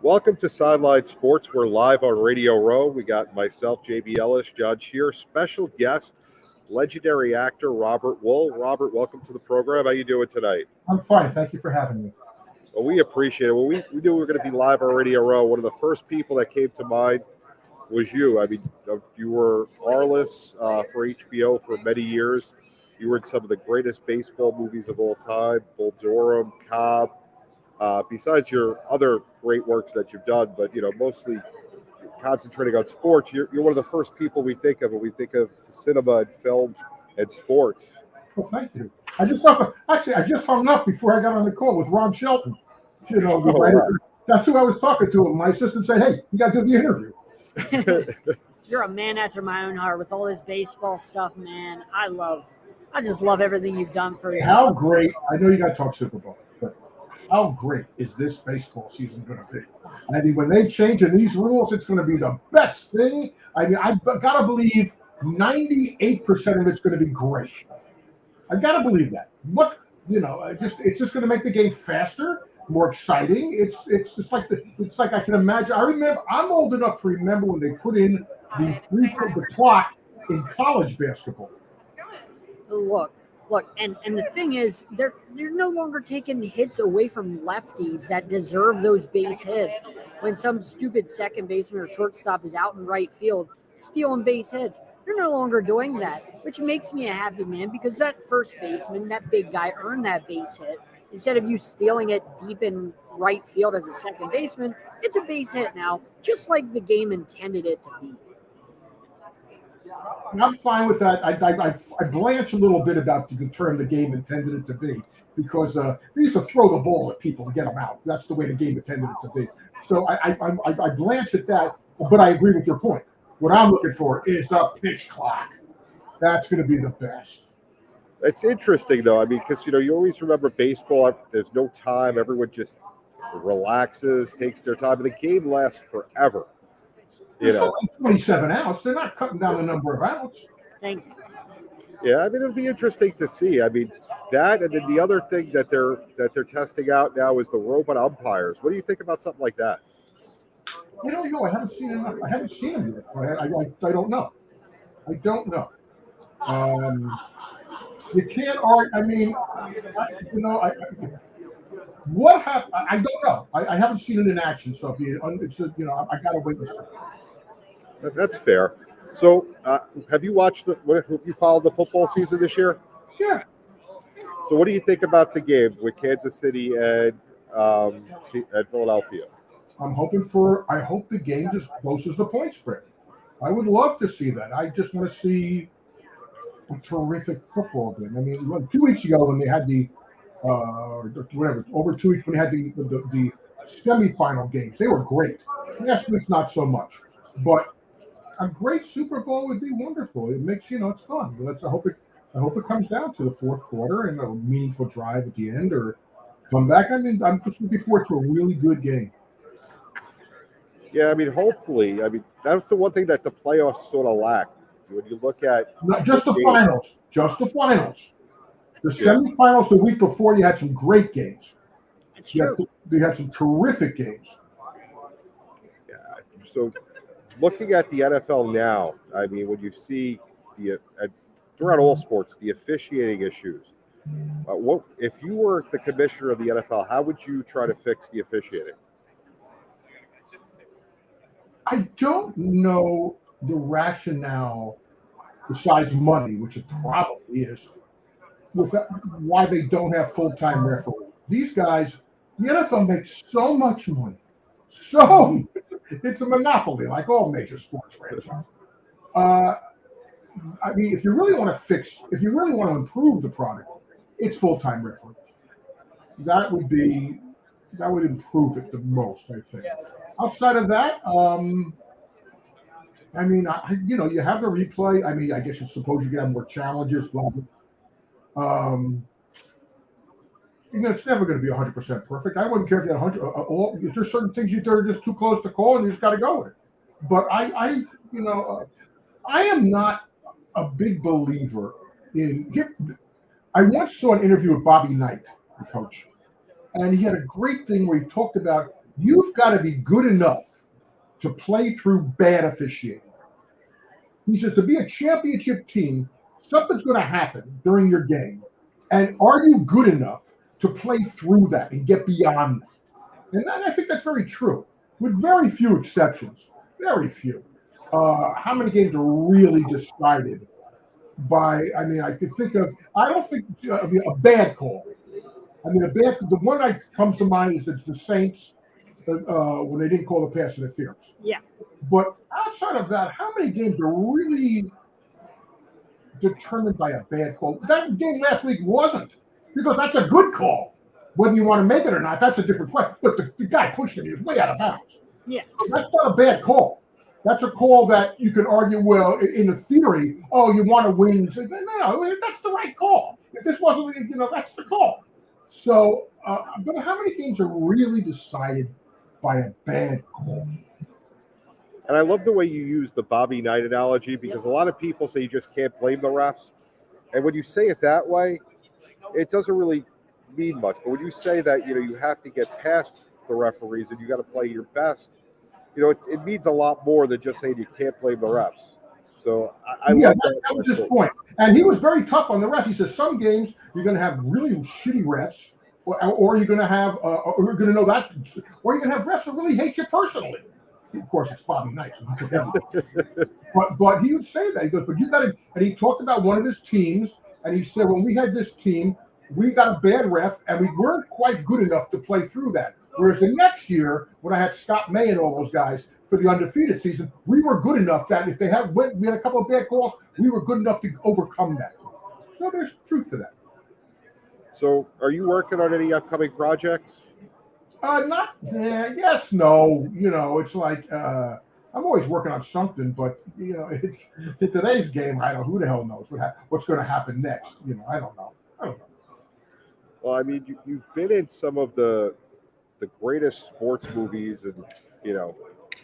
Welcome to Sideline Sports. We're live on Radio Row. We got myself, JB Ellis, Jon Shearer, special guest, legendary actor Robert Wuhl. Robert, welcome to the program. How you doing tonight? I'm fine. Thank you for having me. Well, we appreciate it. Well, we knew we were going to be live on Radio Row. One of the first people that came to mind was you. I mean, you were Arliss for HBO for many years. You were in some of the greatest baseball movies of all time, Bull Durham, Cobb. Besides your other great works that you've done, but mostly concentrating on sports, you're one of the first people we think of when we think of cinema and film and sports. Well, thank you. I just hung up before I got on the call with Ron Shelton. Right. That's who I was talking to. My assistant said, "Hey, you got to do the interview." You're a man after my own heart with all this baseball stuff, man. I just love everything you've done for you. How great! I know you got to talk Super Bowl. How great is this baseball season going to be? I mean, when they change in these rules, it's going to be the best thing. I mean, I've got to believe 98% of it's going to be great. I've got to believe that. What it's just going to make the game faster, more exciting. It's like I can imagine. I'm old enough to remember when they put in the clock in college basketball. Look, and the thing is, they're no longer taking hits away from lefties that deserve those base hits. When some stupid second baseman or shortstop is out in right field stealing base hits, they're no longer doing that, which makes me a happy man because that first baseman, that big guy, earned that base hit. Instead of you stealing it deep in right field as a second baseman, it's a base hit now, just like the game intended it to be. I'm fine with that. I blanch a little bit about the term the game intended it to be because they used to throw the ball at people to get them out. That's the way the game intended it to be. So I blanch at that, but I agree with your point. What I'm looking for is the pitch clock. That's going to be the best. It's interesting, though. I mean, because, you always remember baseball. There's no time. Everyone just relaxes, takes their time. And the game lasts forever. 27 outs. They're not cutting down the number of outs. Thank you. Yeah, I mean, it'll be interesting to see. I mean, that and then the other thing that they're testing out now is the robot umpires. What do you think about something like that? I haven't seen enough. I haven't seen them yet. I don't know. I don't know. You can't argue. I mean, what happened? I don't know. I haven't seen it in action. So I got to wait and see. That's fair. So, have you followed the football season this year? Yeah. So, what do you think about the game with Kansas City and Philadelphia? I hope the game just closes the point spread. I would love to see that. I just want to see a terrific football game. I mean, 2 weeks ago when they had over 2 weeks when they had the semifinal games, they were great. Last week's not so much, but a great Super Bowl would be wonderful. It makes it's fun. I hope it comes down to the fourth quarter and a meaningful drive at the end or come back. I mean, I'm just looking forward to a really good game. Yeah, I mean, hopefully. I mean, that's the one thing that the playoffs sort of lack. When you look at not just the finals, the semifinals the week before, you had some great games. That's true. You had some terrific games. Yeah. So, looking at the NFL now, I mean, when you see throughout all sports, the officiating issues, what if you were the commissioner of the NFL? How would you try to fix the officiating? I don't know the rationale, besides money, which it probably is, with why they don't have full-time referees. These guys, the NFL makes so much money. It's a monopoly, like all major sports franchises. I mean, if you really want to improve the product, it's full-time referees. That would be that would improve it the most, I think. Outside of that, I mean, you have the replay. I mean, I guess you suppose you can have more challenges, blah blah. It's never going to be 100% perfect. I wouldn't care if you had 100. Is there certain things that are just too close to call, and you just got to go with it? But I am not a big believer in. I once saw an interview with Bobby Knight, the coach, and he had a great thing where he talked about you've got to be good enough to play through bad officiating. He says to be a championship team, something's going to happen during your game, and are you good enough to play through that and get beyond that? And I think that's very true, with very few exceptions. Very few. How many games are really decided by? I mean, I could think of. I don't think a bad call. I mean, the one that comes to mind is the Saints when they didn't call the pass interference. Yeah. But outside of that, how many games are really determined by a bad call? That game last week wasn't, because that's a good call. Whether you want to make it or not, that's a different question. But the guy pushed him; he was way out of bounds. Yeah. That's not a bad call. That's a call that you can argue, well, in the theory, you want to win. No, that's the right call. If this wasn't, that's the call. So, but how many games are really decided by a bad call? And I love the way you use the Bobby Knight analogy, because a lot of people say you just can't blame the refs. And when you say it that way, it doesn't really mean much. But when you say that, you have to get past the referees and you got to play your best, it means a lot more than just saying you can't blame the refs. So I love that. That was his point. And he was very tough on the refs. He says some games you're going to have really shitty refs, or you're going to have, or you're going to know that, or you're going to have refs that really hate you personally. Of course, it's Bobby Knight. But he would say that. He goes, but you got to, and he talked about one of his teams, and he said, when we had this team, we got a bad ref, and we weren't quite good enough to play through that. Whereas the next year, when I had Scott May and all those guys for the undefeated season, we were good enough that if we had a couple of bad calls, we were good enough to overcome that. So there's truth to that. So are you working on any upcoming projects? Yes, no. It's like I'm always working on something, but it's in today's game. I don't. Who the hell knows what's going to happen next? I don't know. Well, I mean, you've been in some of the greatest sports movies, and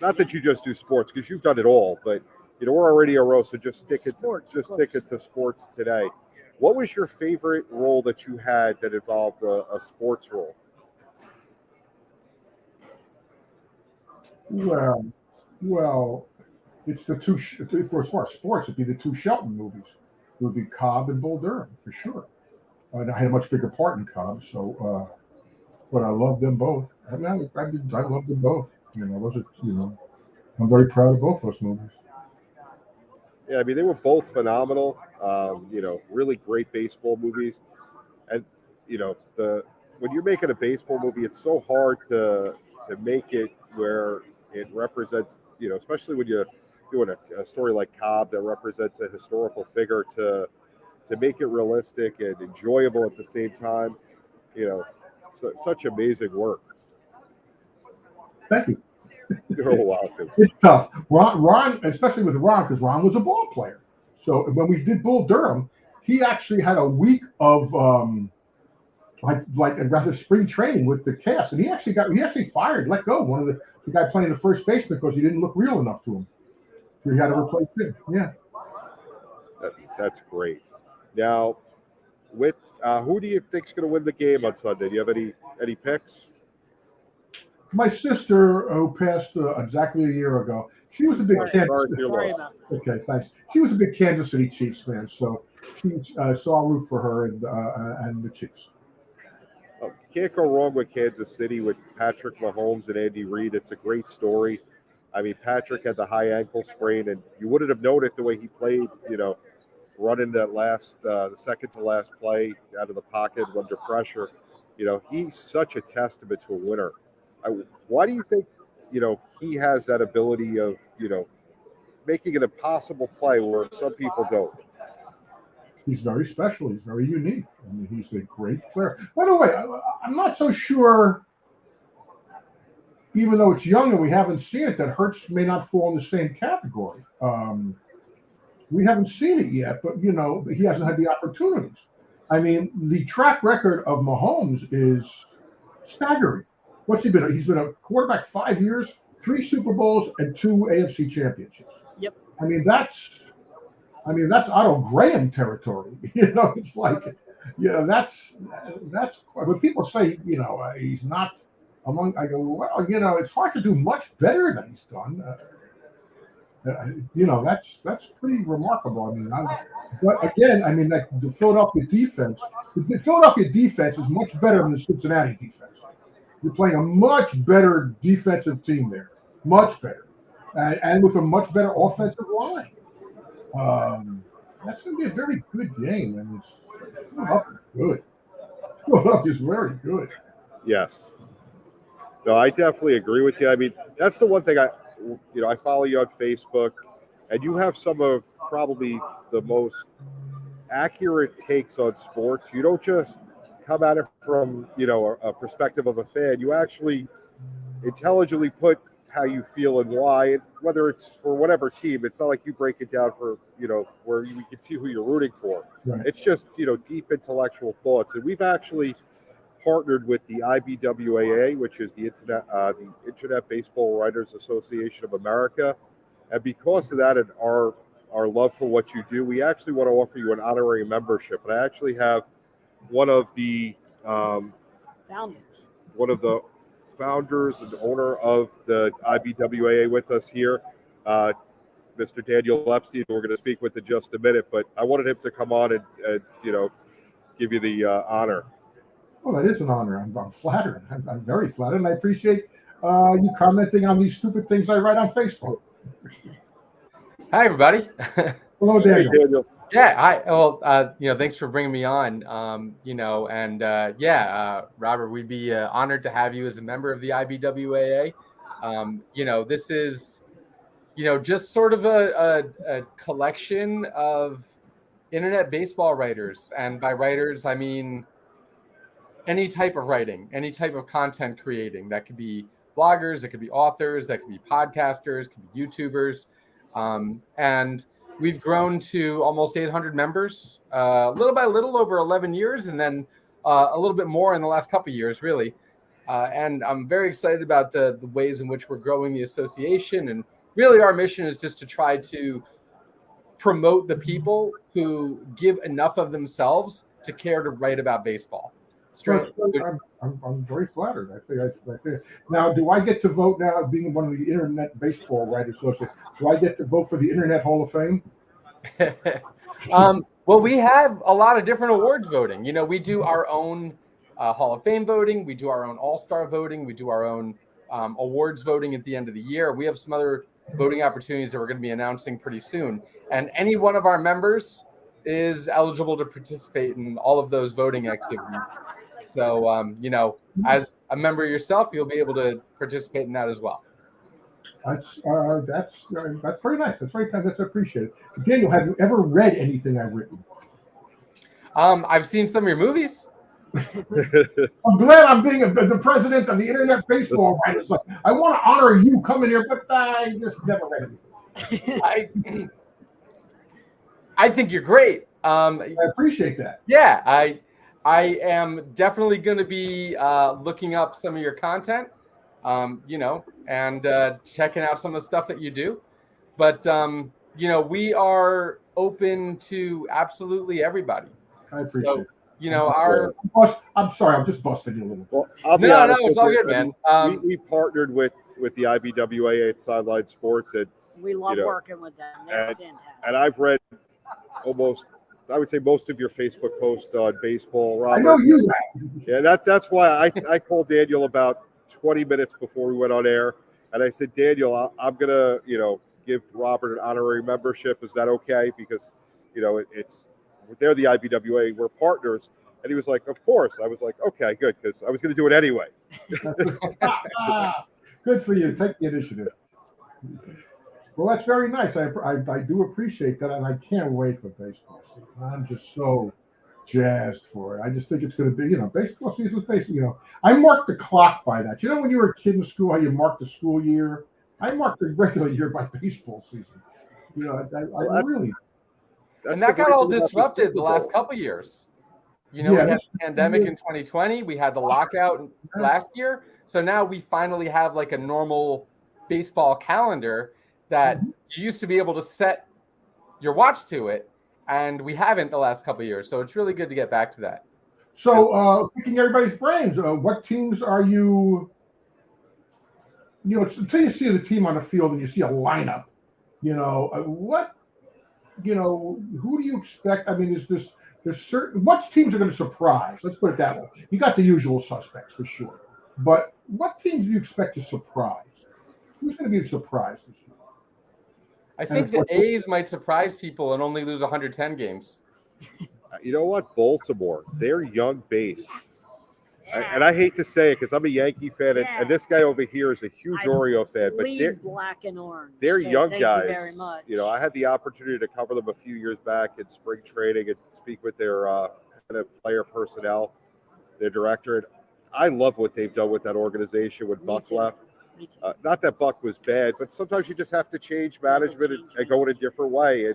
not that you just do sports, because you've done it all, but we're already a row, so just stick it to sports today. What was your favorite role that you had that involved a sports role? Well, it's the two. For as far as sports, it'd be the two Shelton movies. It would be Cobb and Bull Durham for sure. And I had a much bigger part in Cobb, so. But I love them both. I love them both. Those are. I'm very proud of both those movies. Yeah, I mean, they were both phenomenal. Really great baseball movies, and when you're making a baseball movie, it's so hard to make it where it represents, especially when you're doing a story like Cobb that represents a historical figure, to make it realistic and enjoyable at the same time. Such amazing work. Thank you. You're welcome. It's tough. Ron, especially with Ron, because Ron was a ball player. So when we did Bull Durham, he actually had a week of rather spring training with the cast, and he actually let go one of the guy playing the first baseman because he didn't look real enough to him. So he had to replace him. Yeah. That's great. Now, with who do you think's going to win the game on Sunday? Do you have any picks? My sister, who passed exactly a year ago, she was a big Okay, thanks. She was a big Kansas City Chiefs fan, so I'll root for her and the Chiefs. Can't go wrong with Kansas City with Patrick Mahomes and Andy Reid. It's a great story. I mean, Patrick had the high ankle sprain, and you wouldn't have known it the way he played. Running that the second to last play out of the pocket under pressure. He's such a testament to a winner. Why do you think, he has that ability of, making an impossible play where some people don't. He's very special. He's very unique. I mean, he's a great player. By the way, I'm not so sure, even though it's young and we haven't seen it, that Hurts may not fall in the same category. We haven't seen it yet, but, you know, he hasn't had the opportunities. I mean, the track record of Mahomes is staggering. What's he been? He's been a quarterback 5 years, 3 Super Bowls, and 2 AFC championships. Yep. I mean, that's Otto Graham territory. You know, it's like, you know, that's. When people say, you know, he's not among, I go, well, you know, it's hard to do much better than he's done. You know, that's pretty remarkable. I mean, but again, I mean, that the Philadelphia defense is much better than the Cincinnati defense. You're playing a much better defensive team there, much better, and with a much better offensive line. That's going to be a very good game, and it's good. Philadelphia is very good. Yes. No, I definitely agree with you. I mean, that's the one thing I follow you on Facebook, and you have some of probably the most accurate takes on sports. You don't just come at it from, you know, a perspective of a fan. You actually intelligently put how you feel and why, and whether it's for whatever team. It's not like you break it down for, you know, where we can see who you're rooting for. Right. It's just, you know, deep intellectual thoughts. And we've actually partnered with the IBWAA, which is the Internet Baseball Writers Association of America. And because of that and our love for what you do, we actually want to offer you an honorary membership. And I actually have one of the founders and owner of the IBWAA with us here, Mr. Daniel Epstein, who we're going to speak with in just a minute. But I wanted him to come on and you know, give you the honor. Well, that is an honor. I'm flattered. I'm very flattered, and I appreciate you commenting on these stupid things I write on Facebook. Hi, everybody. Hello, Daniel. Hey, Daniel. Yeah, hi. Well, you know, thanks for bringing me on. You know, and Robert, we'd be honored to have you as a member of the IBWAA. You know, this is, you know, just sort of a collection of internet baseball writers, and by writers, I mean any type of writing, any type of content creating. That could be bloggers, it could be authors, that could be podcasters, it could be YouTubers. And we've grown to almost 800 members, little by little over 11 years, and then a little bit more in the last couple of years, really. And I'm very excited about the ways in which we're growing the association. And really our mission is just to try to promote the people who give enough of themselves to care to write about baseball. I'm very flattered. I think. Now, do I get to vote now, being one of the Internet Baseball Writers Association? Do I get to vote for the Internet Hall of Fame? Well, we have a lot of different awards voting. You know, we do our own Hall of Fame voting. We do our own All-Star voting. We do our own awards voting at the end of the year. We have some other voting opportunities that we're going to be announcing pretty soon. And any one of our members is eligible to participate in all of those voting activities. So, you know, as a member yourself, you'll be able to participate in that as well. That's very nice. That's very kind. That's appreciated. Daniel, have you ever read anything I've written? I've seen some of your movies. I'm glad I'm being the president of the Internet Baseball Writers. I want to honor you coming here, but I just never read anything. I think you're great. I appreciate that. Yeah, I am definitely going to be looking up some of your content, you know, and checking out some of the stuff that you do. But, you know, we are open to absolutely everybody. I appreciate it. You know, I'm sorry, I'm just busting you a little. Well, no, it's all good, man. We partnered with the IBWAA at Sideline Sports, and we love working with them. They're fantastic. And I've read almost, I would say, most of your Facebook posts on baseball, Robert. I know you have. Yeah, that's why I called Daniel about 20 minutes before we went on air, and I said, Daniel, I'm gonna, you know, give Robert an honorary membership. Is that okay? Because, you know, they're the IBWA, we're partners. And he was like, of course. I was like, okay, good, because I was going to do it anyway. Good for you. Take the initiative. Well, that's very nice. I do appreciate that, and I can't wait for baseball season. I'm just so jazzed for it. I just think it's going to be, baseball season is basically, I mark the clock by that. You know, when you were a kid in school, how you mark the school year? I mark the regular year by baseball season. I really. And that got all disrupted the last couple of years. We had the pandemic in 2020. We had the lockout last year. So now we finally have like a normal baseball calendar that you used to be able to set your watch to it. And we haven't the last couple of years. So it's really good to get back to that. So picking everybody's brains, what teams are you, until you see the team on the field and you see a lineup, who do you expect? I mean, there's certain, what teams are going to surprise? Let's put it that way. You got the usual suspects for sure. But what teams do you expect to surprise? Who's going to be the surprise this year? I think the A's might surprise people and only lose 110 games. You know what? Baltimore, their young base. And I hate to say it because I'm a Yankee fan, and this guy over here is a huge Oriole fan. But they're black and orange. They're young thank guys. You very much. I had the opportunity to cover them a few years back in spring training and speak with their head of player personnel, their director. And I love what they've done with that organization when Buck left. Not that Buck was bad, but sometimes you just have to change management and go in a different way. And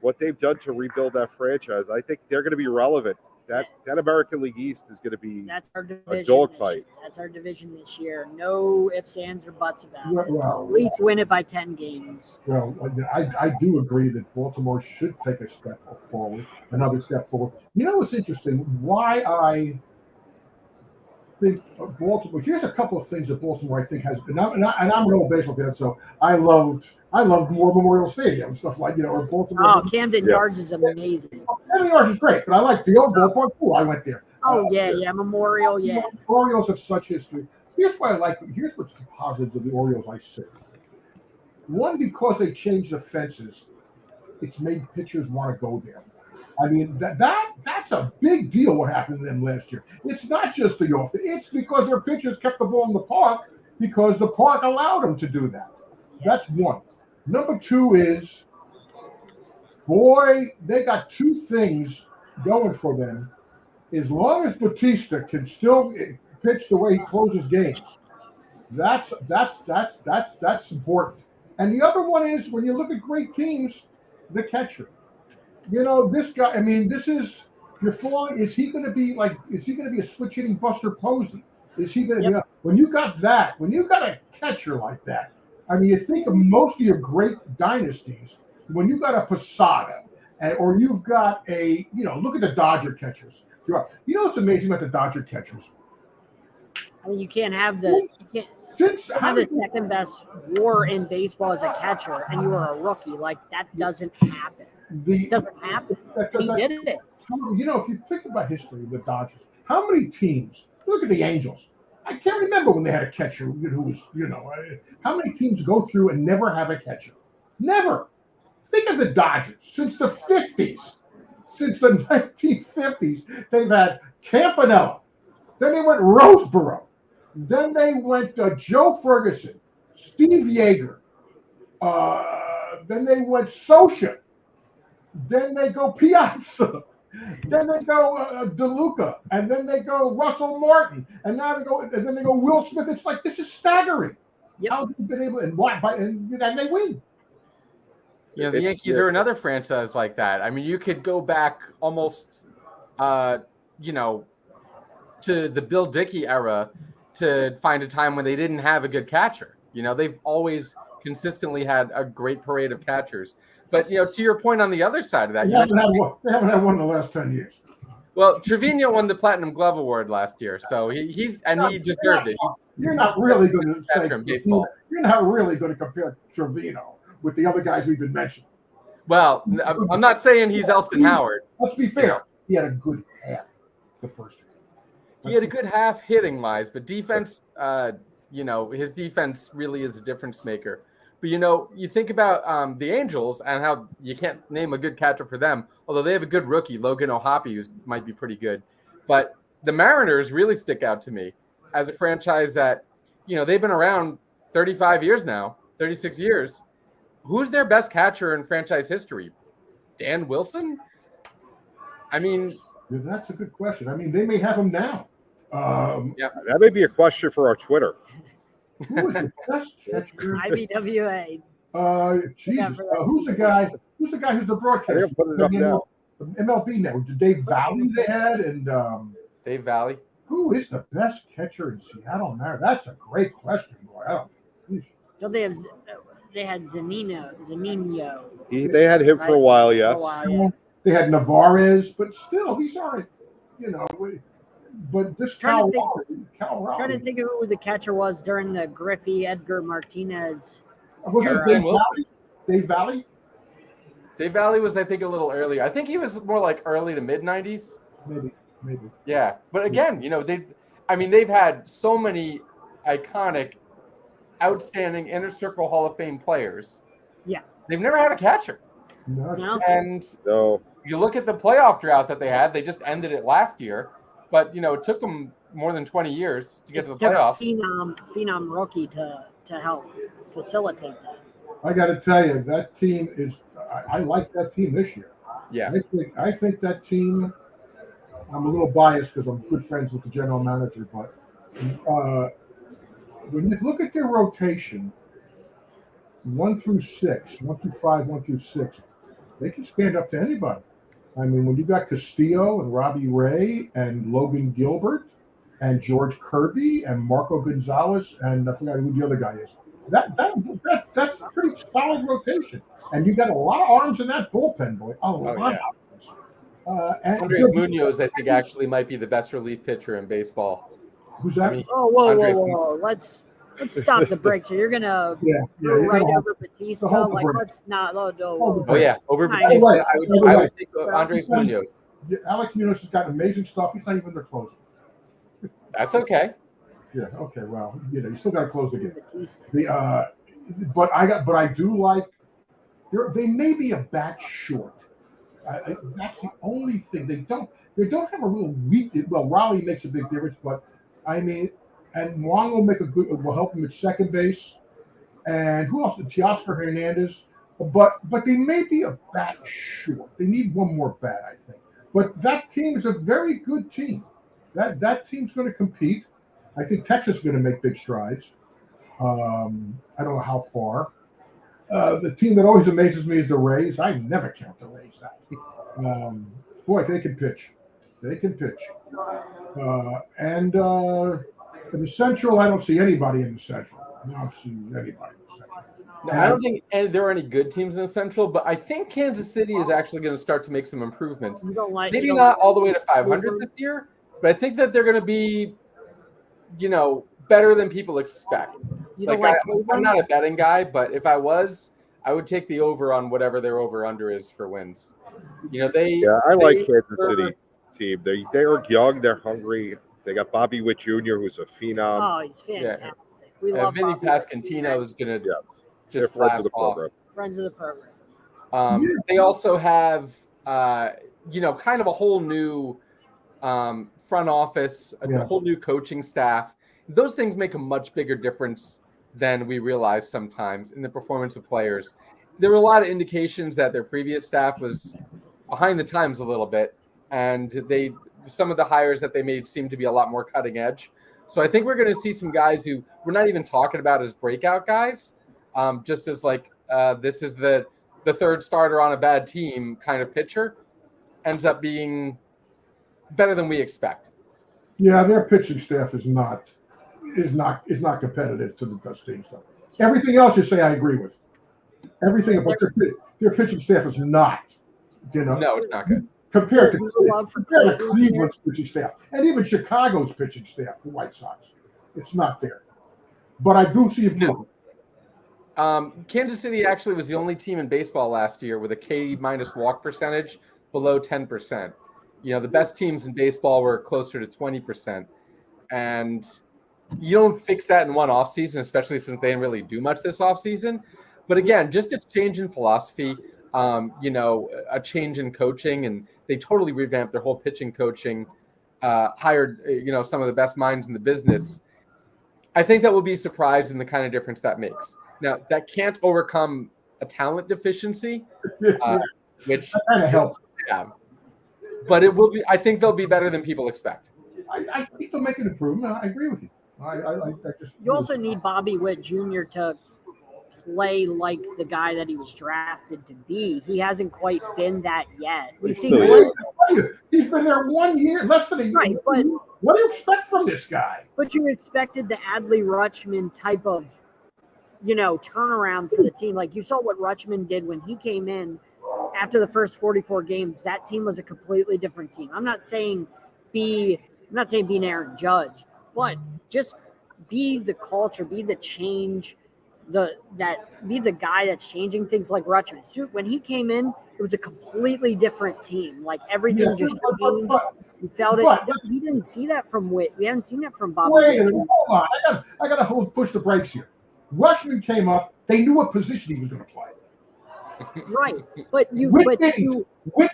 what they've done to rebuild that franchise, I think they're going to be relevant. That American League East is going to be a dogfight. That's our division this year. No ifs, ands, or buts about it. Well, at least win it by 10 games. Well, I do agree that Baltimore should take a step forward, another step forward. You know what's interesting? Why I think Baltimore. Here's a couple of things that Baltimore I think has. And I'm an old baseball fan, so I loved more Memorial Stadium and stuff like or Baltimore. Oh, Camden Yards is amazing. Camden Yards is great, but I like the old ballpark too. I went there. Memorial, yeah. Orioles have such history. Here's what I like. Here's what's the positives of the Orioles I see. One, because they changed the fences, it's made pitchers want to go there. I mean, that's a big deal what happened to them last year. It's not just the offense. It's because their pitchers kept the ball in the park because the park allowed them to do that. Yes. That's one. Number two is, they got two things going for them. As long as Bautista can still pitch the way he closes games, that's important. And the other one is when you look at great teams, the catcher. This guy. I mean, is he going to be a switch hitting Buster Posey? Is he going to? When you got a catcher like that. I mean, you think of most of your great dynasties when you got a Posada, or you've got look at the Dodger catchers. What's amazing about the Dodger catchers? I mean, you can't have the second best WAR in baseball as a catcher, and you are a rookie. Like that doesn't happen. It doesn't happen. He did it. If you think about history of the Dodgers, how many teams? Look at the Angels. I can't remember when they had a catcher who was, how many teams go through and never have a catcher? Never. Think of the Dodgers. Since the 50s, since the 1950s, they've had Campanella. Then they went Roseboro. Then they went Joe Ferguson, Steve Yeager. Then they went Socia. Then they go Piazza. Then they go DeLuca, and then they go Russell Martin, and then they go Will Smith. It's like this is staggering. Yep. How they've been able and they win. The Yankees are another franchise like that. I mean, you could go back almost, to the Bill Dickey era to find a time when they didn't have a good catcher. They've always consistently had a great parade of catchers. But, to your point on the other side of that. They haven't had one in the last 10 years. Well, Trevino won the Platinum Glove Award last year, so he deserved it. You're not really going to say baseball. You're not really going to compare Trevino with the other guys we've been mentioning. Well, I'm not saying he's Elston Howard. Let's be fair. He had a good half the first year. He had a good half hitting-wise, but defense, his defense really is a difference maker. But, you think about the Angels and how you can't name a good catcher for them, although they have a good rookie, Logan O'Hoppe, who might be pretty good. But the Mariners really stick out to me as a franchise that, they've been around 35 years now, 36 years, who's their best catcher in franchise history? Dan Wilson? I mean, Yeah, that's a good question. I mean, they may have him now. That may be a question for our Twitter. Who is the best catcher? IBWA. Jesus. Who's the guy? Who's the guy who's the I broadcaster? think I'm putting it up now. MLB now. Dave Valley they had, and Dave Valley. who is the best catcher in Seattle now? That's a great question, boy. Don't they have? They had Zanino. They had him for a while, yes. They had Navarez, but still, these aren't, but this Trying Cal to Trying to think of who the catcher was during the Griffey Edgar Martinez. Was it Dave Valley? Dave Valley? Dave Valley was, I think, a little earlier. I think he was more like early to mid 90s. Maybe. Yeah, but again, they've had so many iconic, outstanding inner circle Hall of Fame players. Yeah, they've never had a catcher. No. And you look at the playoff drought that they had. They just ended it last year, but it took them more than 20 years to get to the playoffs. Phenom rookie to help facilitate that. I got to tell you, that team is. I like that team this year. Yeah, I think that team. I'm a little biased because I'm good friends with the general manager, but when you look at their rotation, 1 through 6, 1 through 5, 1 through 6, they can stand up to anybody. I mean, when you got Castillo and Robbie Ray and Logan Gilbert and George Kirby and Marco Gonzalez and I forgot who the other guy is. That's a pretty solid rotation, and you got a lot of arms in that bullpen, boy. A lot of arms. Andres Munoz, I think, actually might be the best relief pitcher in baseball. Who's that? Whoa! Let's stop the break. So you're gonna go right over Batista? Like, let's not. Oh yeah, over Batista. Right. I would take Andres Munoz. Alex Munoz has got amazing stuff. He's not even their closer. That's okay. Yeah. Okay. Well, you still got to close the game. But I do like. They may be a bat short. That's the only thing they don't have a real weak. Well, Raleigh makes a big difference, but I mean, and Wong will help him at second base, and who else? Teoscar Hernandez, but they may be a bat short. They need one more bat, I think. But that team is a very good team. That team's going to compete. I think Texas is going to make big strides. I don't know how far. The team that always amazes me is the Rays. I never count the Rays out. Boy, they can pitch. And in the Central, I don't see anybody in the Central. I don't see anybody in the Central. No, I don't think there are any good teams in the Central, but I think Kansas City is actually going to start to make some improvements. Maybe not all the way to 500 this year, but I think that they're going to be, better than people expect. I'm not a betting guy, but if I was, I would take the over on whatever their over-under is for wins. I like Kansas City team. They are young. They're hungry. They got Bobby Witt Jr., who's a phenom. Oh, he's fantastic. We love Vinny Bobby Pasquantino is going to just friends of the off. program. Friends of the program. They also have, kind of a whole new front office, a whole new coaching staff. Those things make a much bigger difference than we realize sometimes in the performance of players. There were a lot of indications that their previous staff was behind the times a little bit, and some of the hires that they made seem to be a lot more cutting edge. So I think we're going to see some guys who we're not even talking about as breakout guys, just as this is the third starter on a bad team kind of pitcher, ends up being better than we expect. Yeah, their pitching staff is not competitive to the best team stuff. Everything else you say I agree with. Everything about their pitching staff is not, No, it's not good. Compared to Cleveland's pitching staff and even Chicago's pitching staff, the White Sox. It's not there. But I do see improvement. Kansas City actually was the only team in baseball last year with a K- walk percentage below 10%. The best teams in baseball were closer to 20%. And you don't fix that in one offseason, especially since they didn't really do much this offseason. But again, just a change in philosophy, a change in coaching, and they totally revamped their whole pitching coaching, hired, some of the best minds in the business. I think that will be surprised in the kind of difference that makes. Now, that can't overcome a talent deficiency, which that kind of helps. have. But it will be. I think they'll be better than people expect. I think they'll make an improvement. I agree with you. I just. You also need Bobby Witt Jr. to play like the guy that he was drafted to be. He hasn't quite been that yet. We've seen still glimpses. He's been there 1 year, less than a year. Right, but what do you expect from this guy? But you expected the Adley Rutschman type of, turnaround for the team. Like you saw what Rutschman did when he came in after the first 44 games. That team was a completely different team. I'm not saying be an Aaron Judge, but just be the culture, be the change, be the guy that's changing things like Rutschman. So when he came in, it was a completely different team. Like everything just changed. You felt it. We didn't see that from Witt. We haven't seen that from Bobby. Wait a minute, hold on. I got to push the brakes here. Rutschman came up. They knew what position he was going to play. Right, but Witt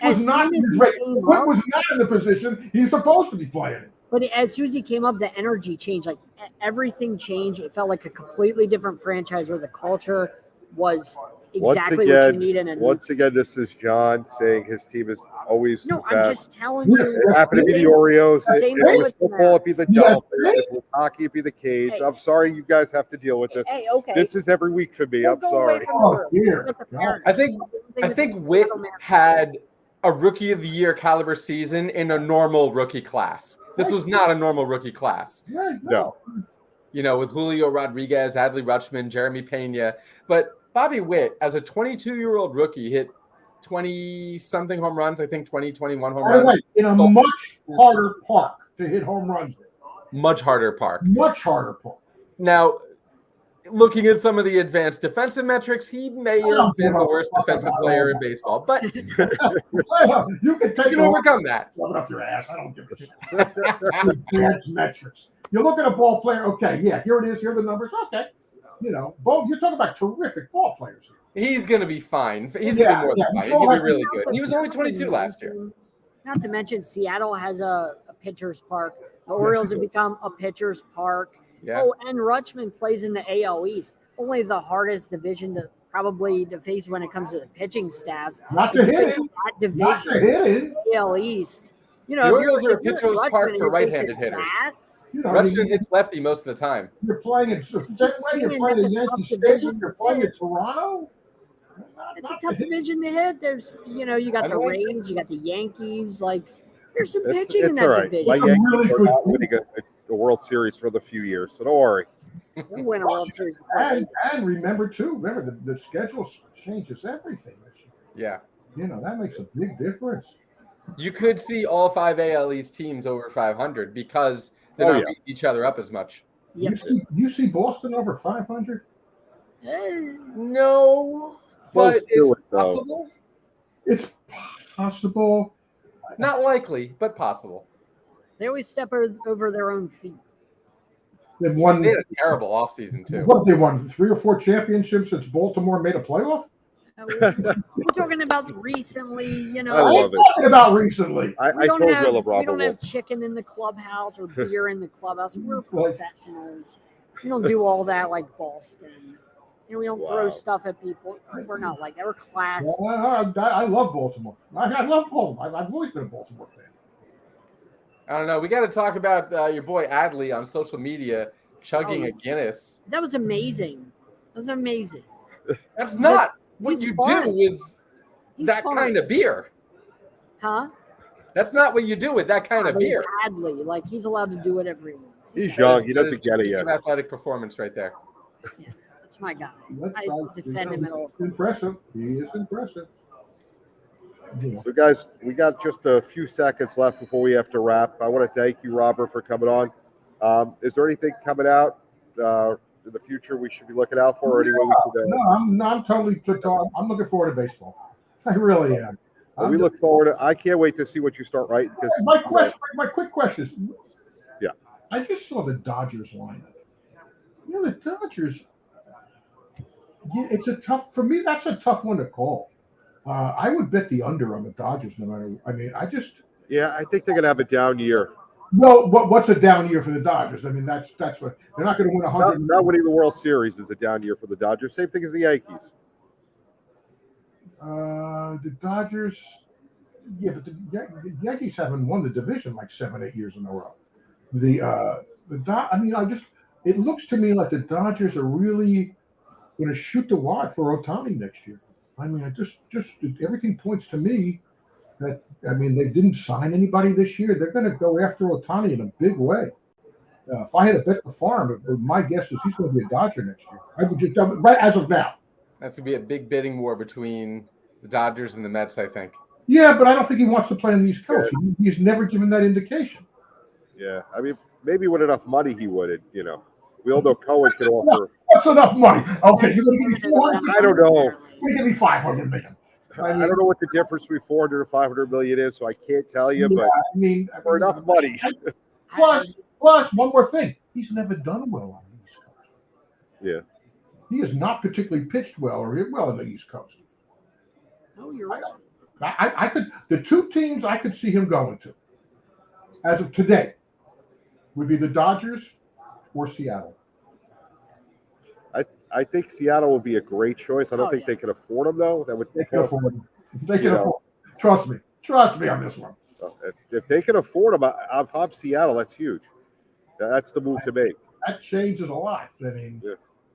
was not in the position he's supposed to be playing in. But as soon as he came up, the energy changed. Like everything changed. It felt like a completely different franchise where the culture was exactly what you need. Once again, this is John saying his team is always no. the best. I'm just telling you. It happened to be the Orioles. If it was football, it'd be the Dolphins. If it was hockey, it'd be the Cades. I'm sorry, you guys have to deal with this. Hey, okay. This is every week for me. I'm sorry. I think Witt had a rookie of the year caliber season in a normal rookie class. This was not a normal rookie class. No. With Julio Rodriguez, Adley Rutschman, Jeremy Pena. But Bobby Witt, as a 22-year-old rookie, hit 20-something home runs. I think 21 home runs. Right. In a much harder park to hit home runs. Much harder park. Much harder park. Now, looking at some of the advanced defensive metrics, he may have been the worst defensive player in baseball. But you can overcome that. Shove it up your ass. I don't give a shit. Advanced metrics. You look at a ball player. Okay, yeah, here it is. Here are the numbers. Okay. You're talking about terrific ball players. He's going to be fine. He's going to be more than fine. He's going to be really good. He was only 22 last year. Not to mention, Seattle has a pitcher's park. The Orioles have become a pitcher's park. Yeah. Oh, and Rutschman plays in the AL East. Only the hardest division to face when it comes to the pitching staffs. Not to hit it. That division, AL East. The Orioles are a pitcher's park for right-handed hitters. Rutschman hits lefty most of the time. You're playing in the Yankee Stadium. You're playing in Toronto. It's a tough division to hit. There's, you got the Rays, you got the Yankees. Like, there's some pitching in that division. My Yankees are not winning a World Series for the few years, so don't worry. We'll win a World Series. And remember the schedule changes everything. Yeah. That makes a big difference. You could see all 5 AL East teams over 500 because they're not beating each other up as much. Yep. You see Boston over 500? No, but it's possible. It's possible. Not likely, but possible. They always step over their own feet. They had a terrible offseason, too. What, they won 3 or 4 championships since Baltimore made a playoff? We're talking about recently, I love it. Talking about recently. I told you I love Robert. We don't have chicken in the clubhouse or beer in the clubhouse. We're professionals. We don't do all that like Boston. We don't throw stuff at people. We're not like that. We're classy. I love Baltimore. I love Baltimore. I've always been a Baltimore fan. I don't know. We got to talk about your boy Adley on social media chugging a Guinness. That was amazing. That's not what you do with that kind of beer. Huh? That's not what you do with that kind of beer. Adley, he's allowed to do whatever he wants. He's young. He doesn't get it yet. Athletic performance right there. Yeah, that's my guy. I defend him at all. Impressive. He is impressive. So, guys, we got just a few seconds left before we have to wrap. I want to thank you, Robert, for coming on. Is there anything coming out in the future we should be looking out for? I'm totally. I'm looking forward to baseball. I really am. We look forward to. I can't wait to see what you start writing. Because my quick question is. Yeah. I just saw the Dodgers lineup. The Dodgers. It's a tough for me. That's a tough one to call. I would bet the under on the Dodgers. No matter. I mean, Yeah, I think they're gonna have a down year. Well, what's a down year for the Dodgers? I mean, that's what they're not going to win 100. Not winning the World Series is a down year for the Dodgers. Same thing as the Yankees. The Dodgers, yeah, but the Yankees haven't won the division like 7, 8 years in a row. I mean, it looks to me like the Dodgers are really going to shoot the wad for Ohtani next year. I mean, just everything points to me that, I mean, they didn't sign anybody this year. They're going to go after Ohtani in a big way. If I had to bet the farm, my guess is he's going to be a Dodger next year. I would just right as of now. That's going to be a big bidding war between the Dodgers and the Mets, I think. Yeah, but I don't think he wants to play on the East Coast. He's never given that indication. Yeah, I mean, maybe with enough money he would. You know, we all know Cohen could offer. That's enough money. Okay, you're going to give me 400. I don't know. You're going to give me 500 million. I don't know what the difference between 400 and 500 million is, so I can't tell you. Yeah, but I mean, for enough money. Plus, one more thing. He's never done well on the East Coast. Yeah. He has not particularly pitched well or hit well on the East Coast. Oh, you're right. I could, the two teams I could see him going to, as of today, would be the Dodgers or Seattle. I think Seattle would be a great choice. I don't think they can afford him, though. That would They can afford him. They can afford him. Trust me on this one. If they can afford him, if I'm Seattle, that's huge. That's the move to make. That changes a lot. I mean,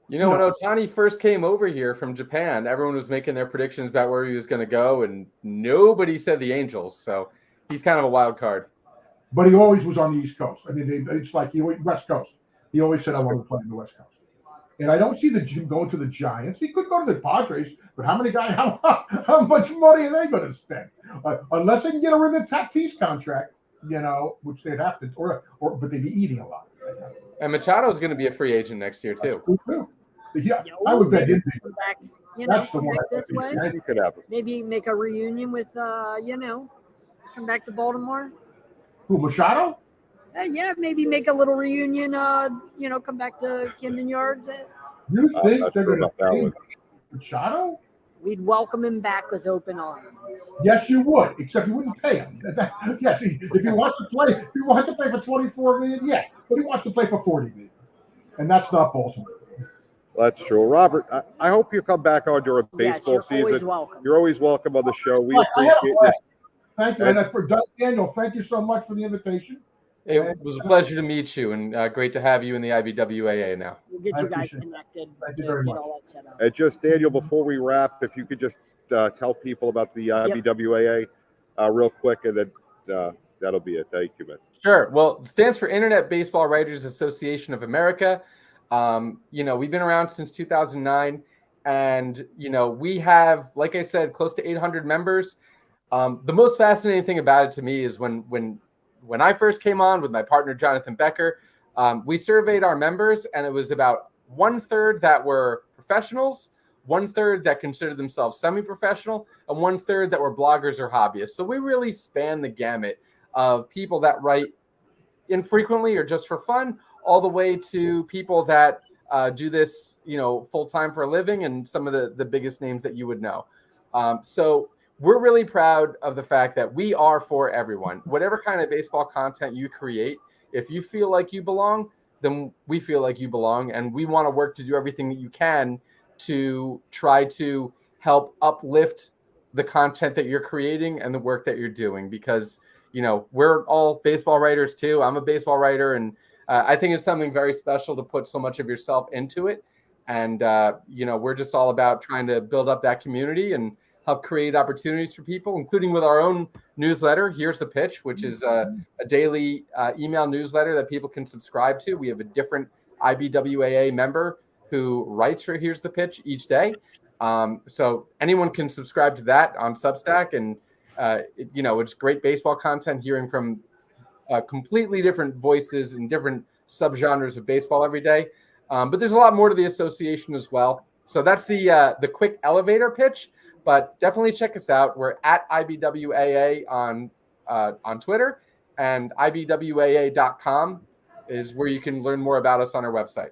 you know, when Ohtani first came over here from Japan, everyone was making their predictions about where he was going to go, and nobody said the Angels. So he's kind of a wild card. But he always was on the East Coast. I mean, it's like West Coast. He always said, I want to play on the West Coast. And I don't see him going to the Giants. He could go to the Padres, but how much money are they going to spend? Unless they can get a River Tatis contract, which they'd have to, but they'd be eating a lot. And Machado's going to be a free agent next year too. Yeah, I would bet him. Back, That's the one. this way. You could have him. Maybe make a reunion with, come back to Baltimore. Who, Machado? Yeah, maybe make a little reunion. Come back to Camden Yards. You think they're sure going to about that pay one. Machado? We'd welcome him back with open arms. Yes, you would, except you wouldn't pay him. Yes, if he wants to play for $24 million, yeah, but he wants to play for $40 million, and that's not Baltimore. Well, that's true. Robert, I hope you come back on during baseball season. Always welcome. You're always welcome on the show. We I had a appreciate blast. it. Thank you. And for Daniel, thank you so much for the invitation. It was a pleasure to meet you, and great to have you in the IBWAA now. We'll get you guys connected. Thank you very much. All that set up. And just, Daniel, before we wrap, if you could just tell people about the IBWAA real quick, and then that'll be it. Thank you, man. Sure. Well, it stands for Internet Baseball Writers Association of America. We've been around since 2009, and we have, like I said, close to 800 members. The most fascinating thing about it to me is when I first came on with my partner Jonathan Becker, we surveyed our members, and it was about 1/3 that were professionals, 1/3 that considered themselves semi-professional, and 1/3 that were bloggers or hobbyists. So we really span the gamut of people that write infrequently or just for fun, all the way to people that do this, full time for a living, and some of the biggest names that you would know. So we're really proud of the fact that we are for everyone. Whatever kind of baseball content you create, if you feel like you belong, then we feel like you belong, and we want to work to do everything that you can to try to help uplift the content that you're creating and the work that you're doing, because we're all baseball writers too. I'm a baseball writer, and I think it's something very special to put so much of yourself into it. And we're just all about trying to build up that community and help create opportunities for people, including with our own newsletter, Here's the Pitch, which is a daily email newsletter that people can subscribe to. We have a different IBWAA member who writes for Here's the Pitch each day. So anyone can subscribe to that on Substack. And, it's great baseball content, hearing from completely different voices and different subgenres of baseball every day. But there's a lot more to the association as well. So that's the quick elevator pitch. But definitely check us out. We're at IBWAA on Twitter, and IBWAA.com is where you can learn more about us on our website.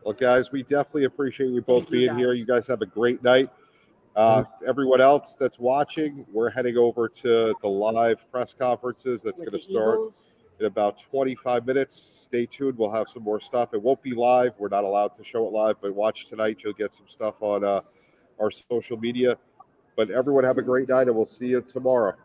Well, guys, we definitely appreciate you both being here. You guys have a great night. Everyone else that's watching, we're heading over to the live press conferences. That's going to start in about 25 minutes. Stay tuned. We'll have some more stuff. It won't be live. We're not allowed to show it live, but watch tonight. You'll get some stuff on our social media. But everyone have a great night, and we'll see you tomorrow.